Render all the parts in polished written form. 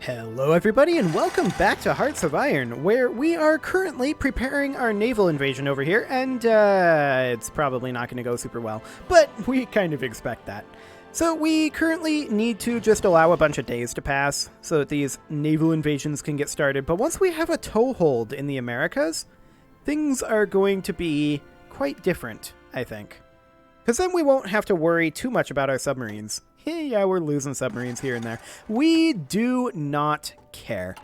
Hello everybody and welcome back to Hearts of Iron, where we are currently preparing our naval invasion over here, and it's probably not going to go super well, but we kind of expect that. So we currently need to just allow a bunch of days to pass so that these naval invasions can get started, but once we have a toehold in the Americas, things are going to be quite different, I think. Because then we won't have to worry too much about our submarines. Yeah, we're losing submarines here and there. We do not care.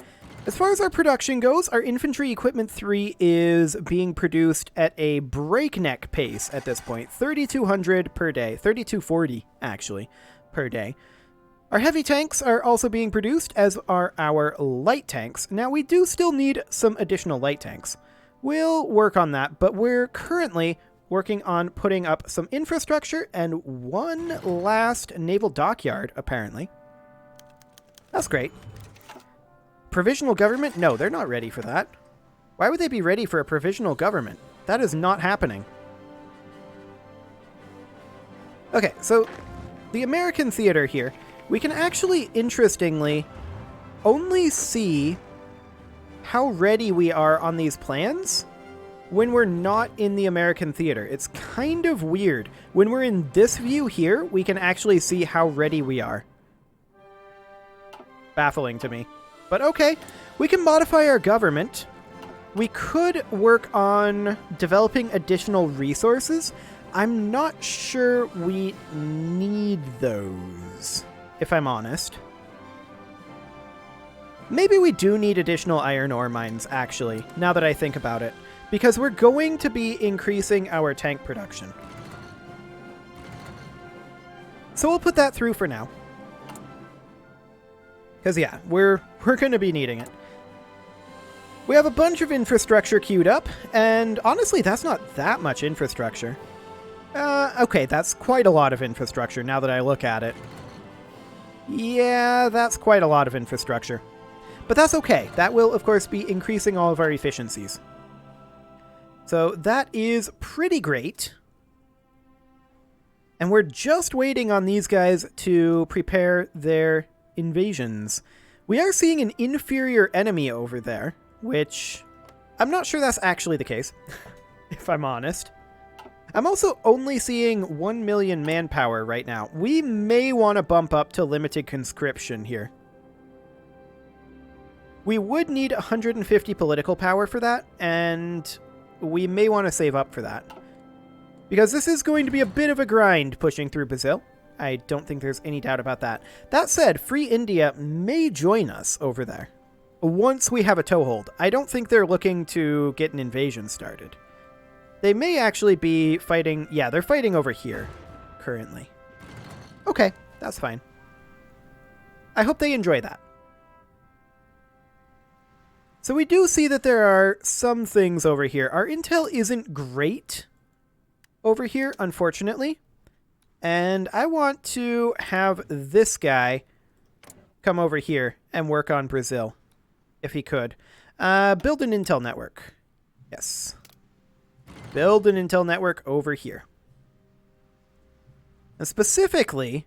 As far as our production goes, our Infantry Equipment 3 is being produced at a breakneck pace at this point. 3,200 per day. 3,240, actually, per day. Our heavy tanks are also being produced, as are our light tanks. Now, we do still need some additional light tanks. We'll work on that, but we're currently working on putting up some infrastructure and one last naval dockyard, apparently. That's great. Provisional government? No, they're not ready for that. Why would they be ready for a provisional government? That is not happening. Okay, so the American theater here, we can actually, interestingly, only see how ready we are on these plans when we're not in the American theater. It's kind of weird. When we're in this view here, we can actually see how ready we are. Baffling to me. But okay, we can modify our government. We could work on developing additional resources. I'm not sure we need those, if I'm honest. Maybe we do need additional iron ore mines, actually, now that I think about it. Because we're going to be increasing our tank production. So we'll put that through for now. Because yeah, we're going to be needing it. We have a bunch of infrastructure queued up, and honestly, that's not that much infrastructure. Okay, that's quite a lot of infrastructure now that I look at it. Yeah, that's quite a lot of infrastructure. But that's okay. That will, of course, be increasing all of our efficiencies. So that is pretty great. And we're just waiting on these guys to prepare their invasions. We are seeing an inferior enemy over there, which I'm not sure that's actually the case, if I'm honest. I'm also only seeing 1 million manpower right now. We may want to bump up to limited conscription here. We would need 150 political power for that, and we may want to save up for that. Because this is going to be a bit of a grind pushing through Brazil. I don't think there's any doubt about that. That said, Free India may join us over there once we have a toehold. I don't think they're looking to get an invasion started. They may actually be fighting... Yeah, they're fighting over here currently. Okay, that's fine. I hope they enjoy that. So we do see that there are some things over here. Our intel isn't great over here, unfortunately. And I want to have this guy come over here and work on Brazil, if he could. Build an intel network. Yes. Build an intel network over here. And specifically,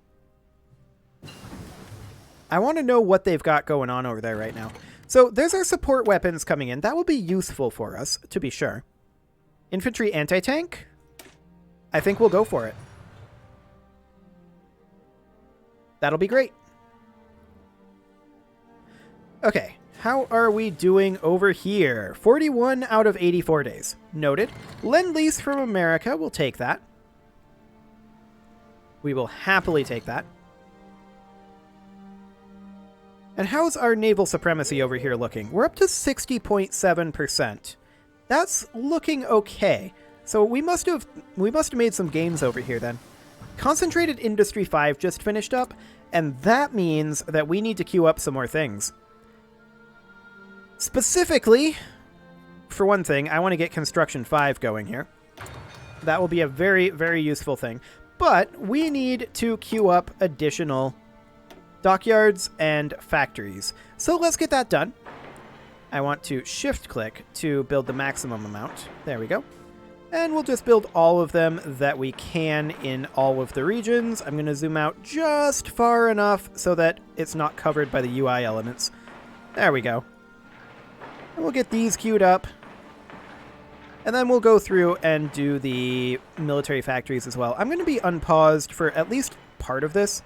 I want to know what they've got going on over there right now. So there's our support weapons coming in. That will be useful for us, to be sure. Infantry anti-tank? I think we'll go for it. That'll be great. Okay, how are we doing over here? 41 out of 84 days. Noted. Lend-Lease from America, we'll take that. We will happily take that. And how's our naval supremacy over here looking? We're up to 60.7%. That's looking okay. So we must have made some gains over here then. Concentrated Industry 5 just finished up, and that means that we need to queue up some more things. Specifically, for one thing, I want to get Construction 5 going here. That will be a very, very useful thing. But we need to queue up additional dockyards and factories. So let's get that done. I want to shift-click to build the maximum amount. There we go. And we'll just build all of them that we can in all of the regions. I'm going to zoom out just far enough so that it's not covered by the UI elements. There we go. And we'll get these queued up. And then we'll go through and do the military factories as well. I'm going to be unpaused for at least part of this.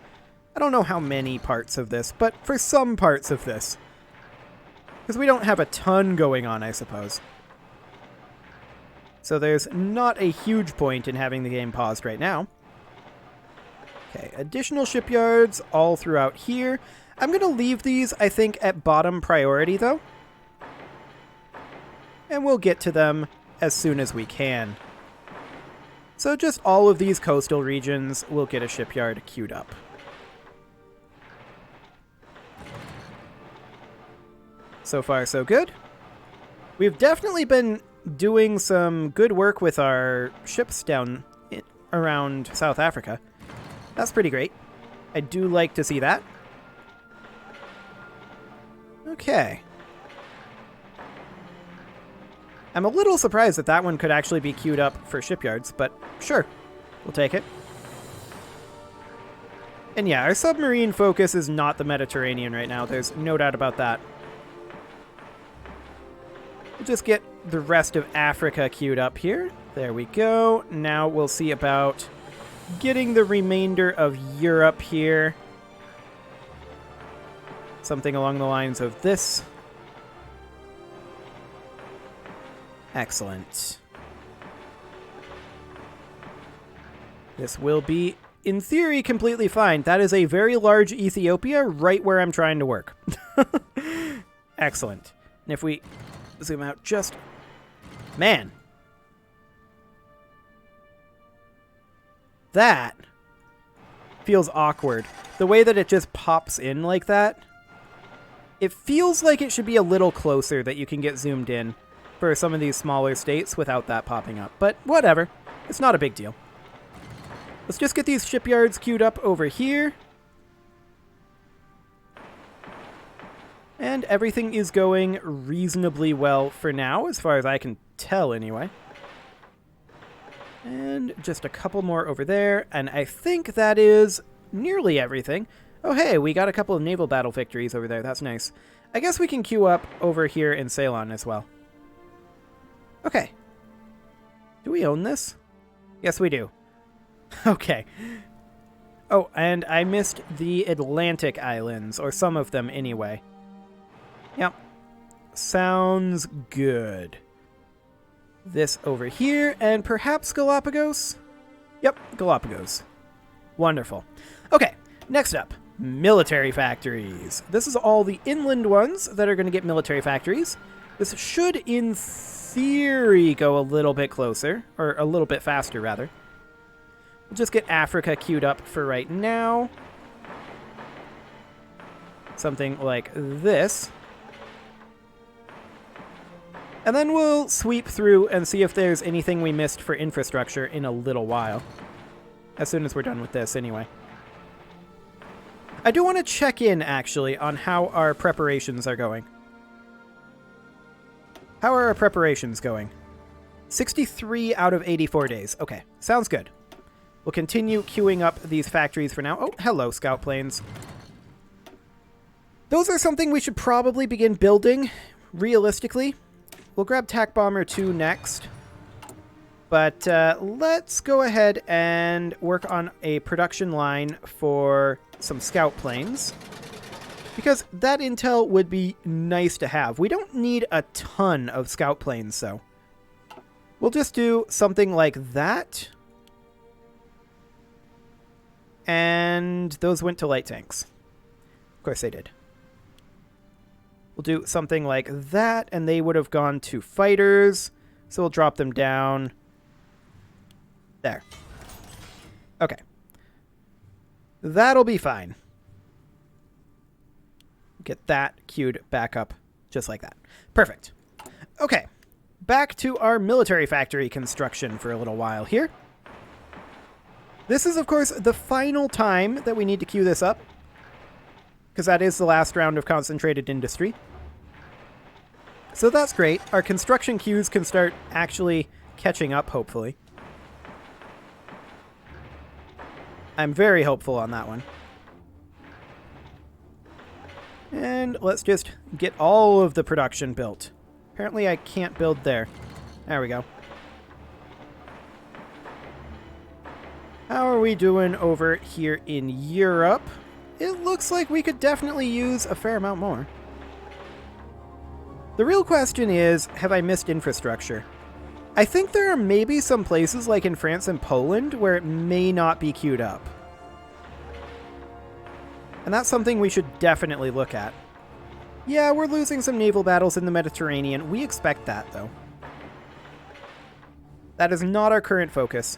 I don't know how many parts of this, but for some parts of this. Because we don't have a ton going on, I suppose. So there's not a huge point in having the game paused right now. Okay, additional shipyards all throughout here. I'm going to leave these, I think, at bottom priority, though. And we'll get to them as soon as we can. So just all of these coastal regions will get a shipyard queued up. So far, so good. We've definitely been doing some good work with our ships down around South Africa. That's pretty great. I do like to see that. Okay. I'm a little surprised that that one could actually be queued up for shipyards, but sure, we'll take it. And yeah, our submarine focus is not the Mediterranean right now. There's no doubt about that. We'll just get the rest of Africa queued up here. There we go. Now we'll see about getting the remainder of Europe here. Something along the lines of this. Excellent. This will be, in theory, completely fine. That is a very large Ethiopia right where I'm trying to work. Excellent. And if we zoom out just... Man. That feels awkward. The way that it just pops in like that. It feels like it should be a little closer that you can get zoomed in for some of these smaller states without that popping up. But whatever. It's not a big deal. Let's just get these shipyards queued up over here. And everything is going reasonably well for now, as far as I can tell anyway. And just a couple more over there, and I think that is nearly everything. Oh hey, we got a couple of naval battle victories over there, that's nice. I guess we can queue up over here in Ceylon as well. Okay. Do we own this? Yes, we do. Okay. Oh, and I missed the Atlantic Islands, or some of them anyway. Yep. Sounds good. This over here, and perhaps Galapagos? Yep, Galapagos. Wonderful. Okay, next up, military factories. This is all the inland ones that are going to get military factories. This should, in theory, go a little bit closer, or a little bit faster, rather. We'll just get Africa queued up for right now. Something like this. And then we'll sweep through and see if there's anything we missed for infrastructure in a little while. As soon as we're done with this, anyway. I do want to check in, actually, on how our preparations are going. How are our preparations going? 63 out of 84 days. Okay, sounds good. We'll continue queuing up these factories for now. Oh, hello, scout planes. Those are something we should probably begin building, realistically. We'll grab TAC Bomber 2 next. But let's go ahead and work on a production line for some scout planes. Because that intel would be nice to have. We don't need a ton of scout planes, so. We'll just do something like that. And those went to light tanks. Of course they did. We'll do something like that, and they would have gone to fighters. So we'll drop them down. There. Okay. That'll be fine. Get that queued back up just like that. Perfect. Okay. Back to our military factory construction for a little while here. This is, of course, the final time that we need to queue this up. Because that is the last round of concentrated industry. So that's great. Our construction queues can start actually catching up, hopefully. I'm very hopeful on that one. And let's just get all of the production built. Apparently I can't build there. There we go. How are we doing over here in Europe? It looks like we could definitely use a fair amount more. The real question is, have I missed infrastructure? I think there are maybe some places like in France and Poland where it may not be queued up. And that's something we should definitely look at. Yeah, we're losing some naval battles in the Mediterranean. We expect that, though. That is not our current focus.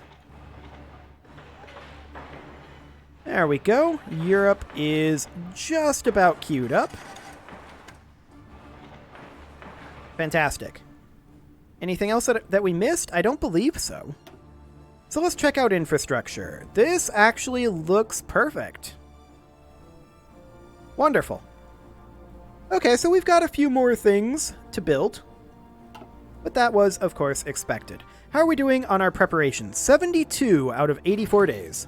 There we go. Europe is just about queued up. Fantastic. Anything else that we missed? I don't believe so. So let's check out infrastructure. This actually looks perfect. Wonderful. Okay, so we've got a few more things to build. But that was, of course, expected. How are we doing on our preparations? 72 out of 84 days.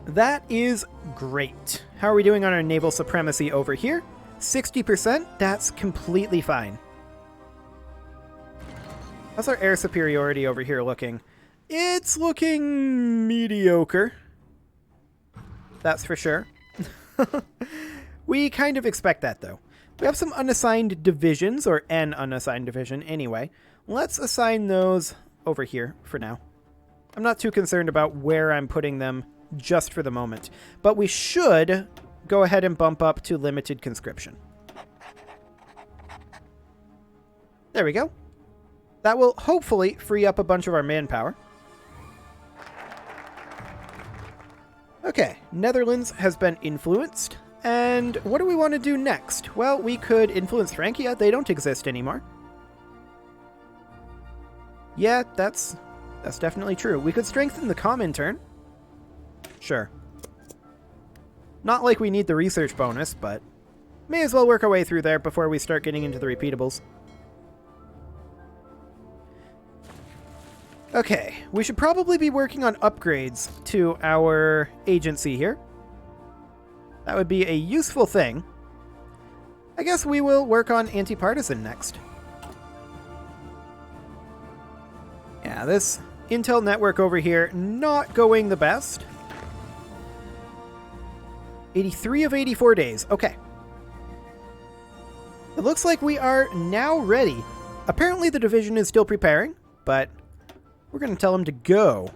That is great. How are we doing on our naval supremacy over here? 60%? That's completely fine. How's our air superiority over here looking? It's looking mediocre. That's for sure. We kind of expect that, though. We have some unassigned divisions, or an unassigned division anyway. Let's assign those over here for now. I'm not too concerned about where I'm putting them just for the moment, but we should go ahead and bump up to limited conscription. There we go. That will hopefully free up a bunch of our manpower. Okay, Netherlands has been influenced. And what do we want to do next? Well, we could influence Francia. They don't exist anymore. Yeah, that's definitely true. We could strengthen the Comintern. Sure. Not like we need the research bonus, but may as well work our way through there before we start getting into the repeatables. Okay, we should probably be working on upgrades to our agency here. That would be a useful thing. I guess we will work on anti-partisan next. Yeah, this intel network over here, not going the best. 83 of 84 days. Okay. It looks like we are now ready. Apparently the division is still preparing, but we're going to tell them to go.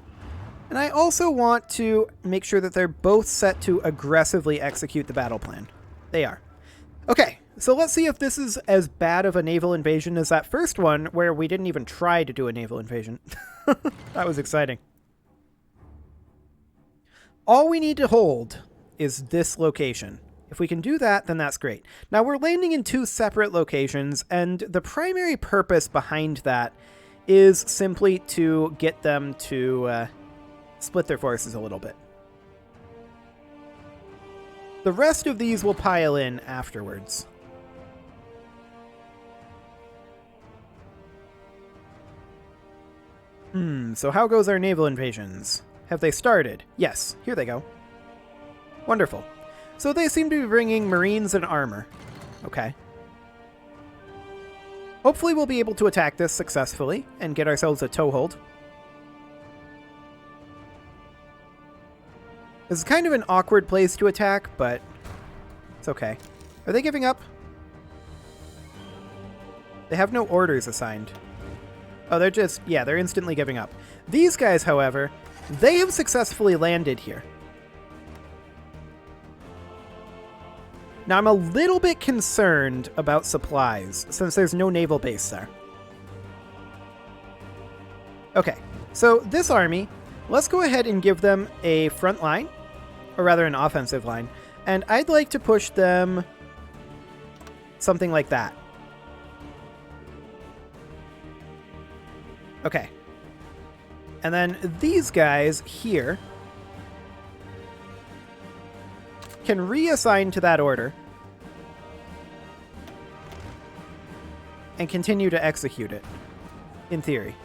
And I also want to make sure that they're both set to aggressively execute the battle plan. They are. Okay, so let's see if this is as bad of a naval invasion as that first one, where we didn't even try to do a naval invasion. That was exciting. All we need to hold is this location. If we can do that, then that's great. Now, we're landing in two separate locations, and the primary purpose behind that is simply to get them to split their forces a little bit. The rest of these will pile in afterwards. So how goes our naval invasions? Have they started? Yes, here they go. Wonderful. So they seem to be bringing marines and armor. Okay. Hopefully we'll be able to attack this successfully and get ourselves a toehold. This is kind of an awkward place to attack, but it's okay. Are they giving up? They have no orders assigned. Oh, they're just, yeah, they're instantly giving up. These guys, however, they have successfully landed here. Now, I'm a little bit concerned about supplies, since there's no naval base there. Okay, so this army, let's go ahead and give them a front line, or rather an offensive line, and I'd like to push them something like that. Okay. And then these guys here can reassign to that order and continue to execute it, in theory.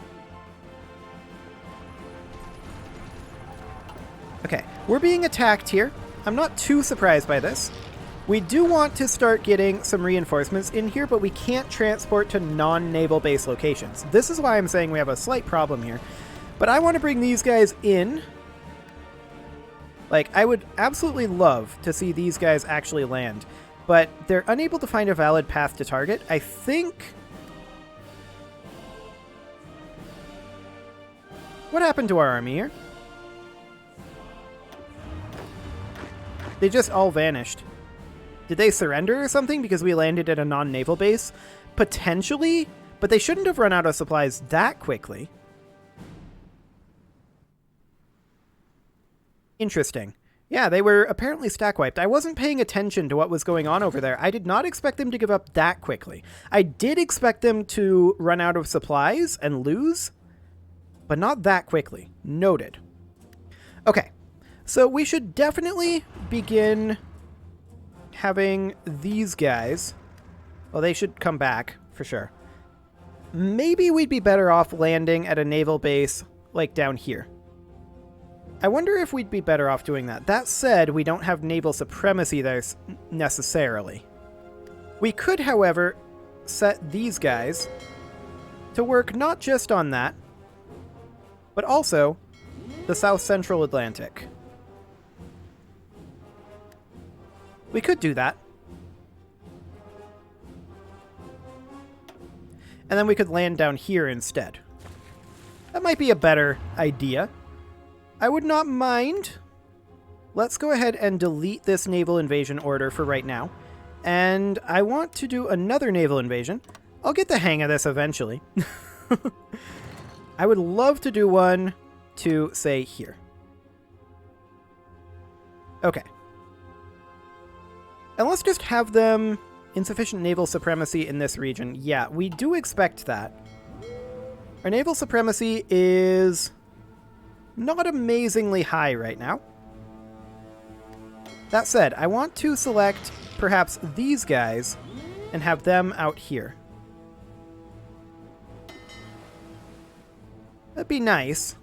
Okay, we're being attacked here. I'm not too surprised by this. We do want to start getting some reinforcements in here, but we can't transport to non-naval base locations. This is why I'm saying we have a slight problem here. But I want to bring these guys in. Like, I would absolutely love to see these guys actually land, but they're unable to find a valid path to target. I think... What happened to our army here? They just all vanished. Did they surrender or something because we landed at a non-naval base? Potentially, but they shouldn't have run out of supplies that quickly. Interesting. Yeah, they were apparently stack wiped. I wasn't paying attention to what was going on over there. I did not expect them to give up that quickly. I did expect them to run out of supplies and lose, but not that quickly. Noted. Okay, so we should definitely begin having these guys. Well, they should come back for sure. Maybe we'd be better off landing at a naval base like down here. I wonder if we'd be better off doing that. That said, we don't have naval supremacy there necessarily. We could, however, set these guys to work not just on that, but also the South Central Atlantic. We could do that. And then we could land down here instead. That might be a better idea. I would not mind. Let's go ahead and delete this naval invasion order for right now. And I want to do another naval invasion. I'll get the hang of this eventually. I would love to do one to, say, here. Okay. And let's just have them insufficient naval supremacy in this region. Yeah, we do expect that. Our naval supremacy is not amazingly high right now. That said, I want to select perhaps these guys and have them out here. That'd be nice.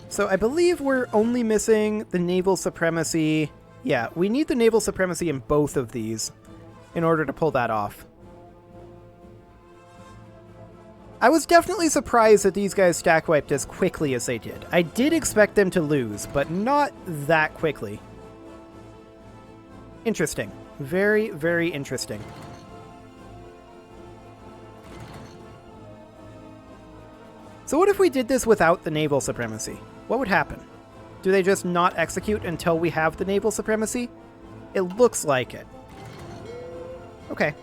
So I believe we're only missing the naval supremacy. Yeah, we need the naval supremacy in both of these in order to pull that off. I was definitely surprised that these guys stack wiped as quickly as they did. I did expect them to lose, but not that quickly. Interesting. Very, very interesting. So what if we did this without the naval supremacy? What would happen? Do they just not execute until we have the naval supremacy? It looks like it. Okay.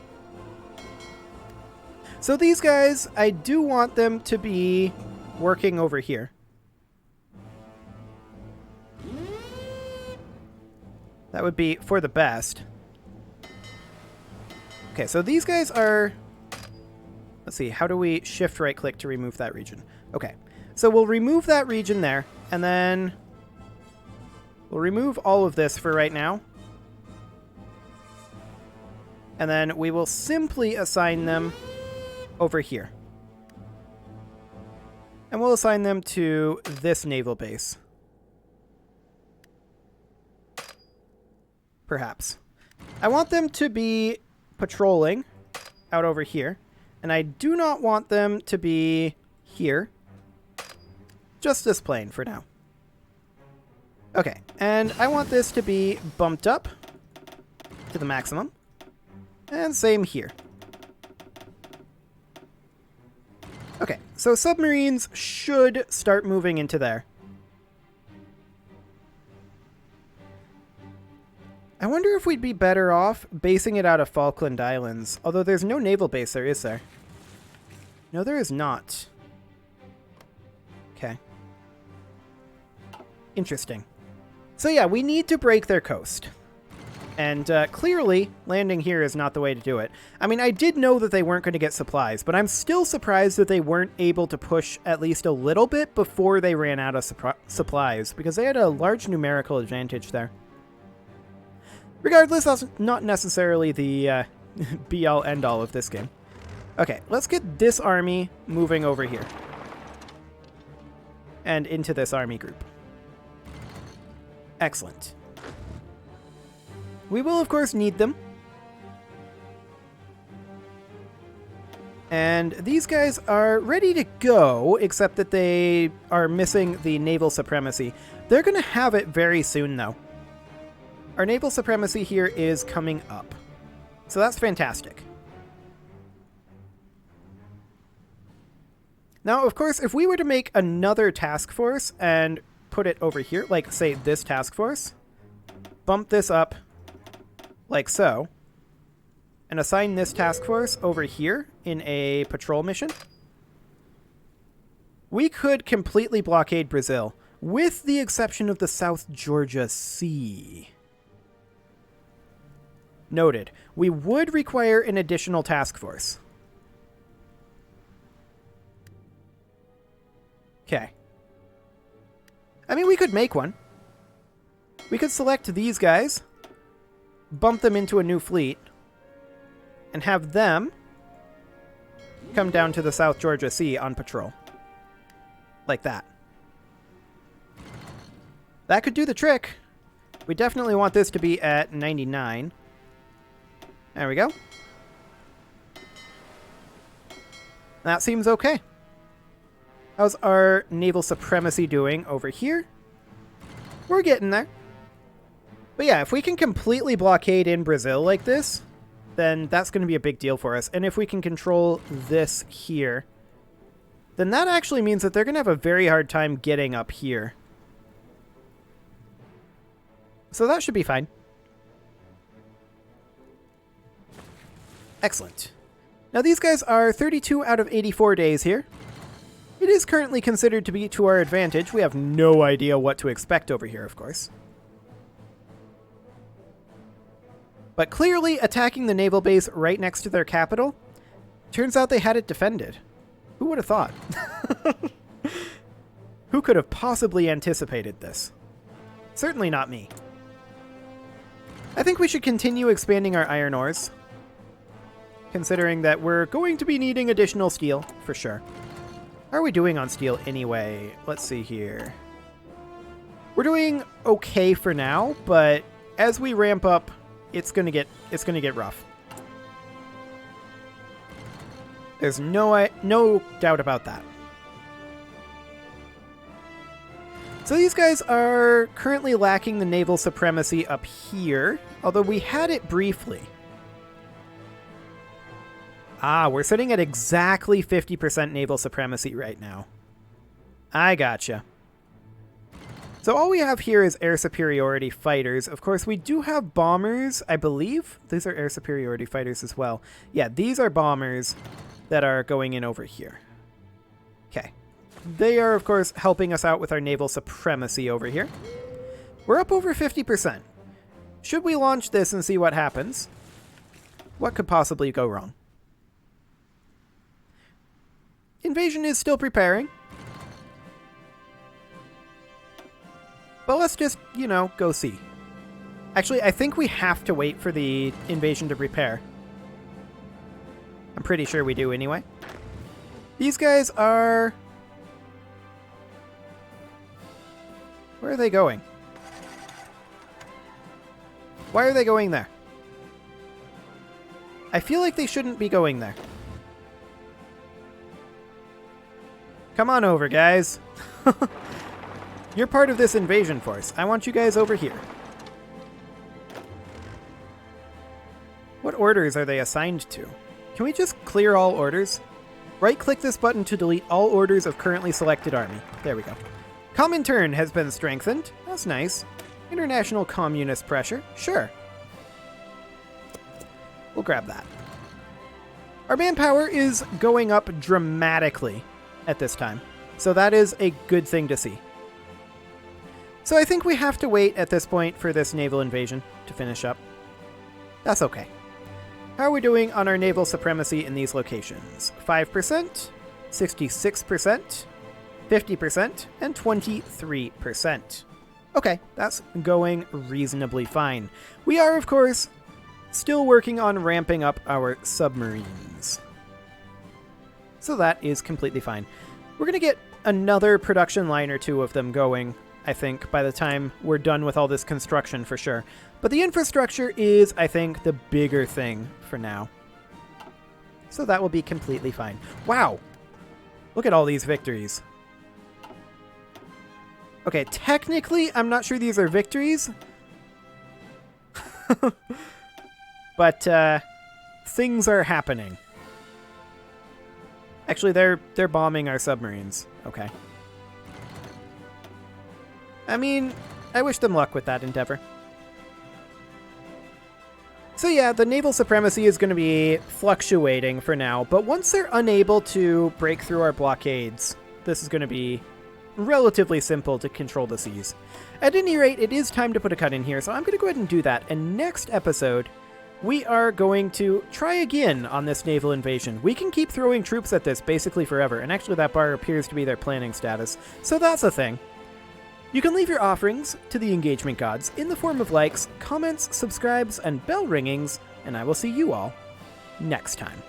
So these guys, I do want them to be working over here. That would be for the best. Okay, so these guys are... Let's see, how do we shift right click to remove that region? Okay, so we'll remove that region there, and then we'll remove all of this for right now. And then we will simply assign them over here. And we'll assign them to this naval base. Perhaps. I want them to be patrolling out over here. And I do not want them to be here. Just this plane for now. Okay, and I want this to be bumped up to the maximum. And same here. Okay, so submarines should start moving into there. I wonder if we'd be better off basing it out of Falkland Islands. Although there's no naval base there, is there? No, there is not. Okay. Interesting. So yeah, we need to break their coast. And clearly, landing here is not the way to do it. I mean, I did know that they weren't going to get supplies, but I'm still surprised that they weren't able to push at least a little bit before they ran out of supplies, because they had a large numerical advantage there. Regardless, that's not necessarily the be-all, end-all of this game. Okay, let's get this army moving over here. And into this army group. Excellent. We will, of course, need them. And these guys are ready to go, except that they are missing the naval supremacy. They're going to have it very soon, though. Our naval supremacy here is coming up. So that's fantastic. Now, of course, if we were to make another task force and put it over here, like, say, this task force, bump this up like so, and assign this task force over here in a patrol mission, we could completely blockade Brazil, with the exception of the South Georgia Sea. Noted. We would require an additional task force. Okay. I mean, we could make one. We could select these guys, bump them into a new fleet, and have them come down to the South Georgia Sea on patrol. Like that. That could do the trick. We definitely want this to be at 99. There we go. That seems okay. How's our naval supremacy doing over here? We're getting there. But yeah, if we can completely blockade in Brazil like this, then that's going to be a big deal for us. And if we can control this here, then that actually means that they're going to have a very hard time getting up here. So that should be fine. Excellent. Now these guys are 32 out of 84 days here. It is currently considered to be to our advantage. We have no idea what to expect over here, of course. But clearly attacking the naval base right next to their capital, turns out they had it defended. Who would have thought? Who could have possibly anticipated this? Certainly not me. I think we should continue expanding our iron ores, considering that we're going to be needing additional steel, for sure. How are we doing on steel anyway? Let's see here. We're doing okay for now, but as we ramp up, it's gonna get rough. There's no doubt about that. So these guys are currently lacking the naval supremacy up here, although we had it briefly. Ah, we're sitting at exactly 50% naval supremacy right now. I gotcha. So all we have here is air superiority fighters. Of course, we do have bombers, I believe. These are air superiority fighters as well. Yeah, these are bombers that are going in over here. Okay. They are, of course, helping us out with our naval supremacy over here. We're up over 50%. Should we launch this and see what happens? What could possibly go wrong? Invasion is still preparing. But let's just, you know, go see. Actually, I think we have to wait for the invasion to prepare. I'm pretty sure we do anyway. These guys are... Where are they going? Why are they going there? I feel like they shouldn't be going there. Come on over, guys. You're part of this invasion force. I want you guys over here. What orders are they assigned to? Can we just clear all orders? Right-click this button to delete all orders of currently selected army. There we go. Comintern has been strengthened. That's nice. International communist pressure. Sure. We'll grab that. Our manpower is going up dramatically at this time, so that is a good thing to see. So I think we have to wait at this point for this naval invasion to finish up. That's okay. How are we doing on our naval supremacy in these locations? 5%, 66%, 50%, and 23%. Okay, that's going reasonably fine. We are, of course, still working on ramping up our submarines. So that is completely fine. We're going to get another production line or two of them going I think, by the time we're done with all this construction for sure. But the infrastructure is, I think, the bigger thing for now. So that will be completely fine. Wow! Look at all these victories. Okay, technically, I'm not sure these are victories. But, things are happening. Actually, they're bombing our submarines. Okay. I mean, I wish them luck with that endeavor. So yeah, the naval supremacy is going to be fluctuating for now, but once they're unable to break through our blockades, this is going to be relatively simple to control the seas. At any rate, it is time to put a cut in here, so I'm going to go ahead and do that. And next episode, we are going to try again on this naval invasion. We can keep throwing troops at this basically forever, and actually that bar appears to be their planning status, so that's a thing. You can leave your offerings to the engagement gods in the form of likes, comments, subscribes, and bell ringings, and I will see you all next time.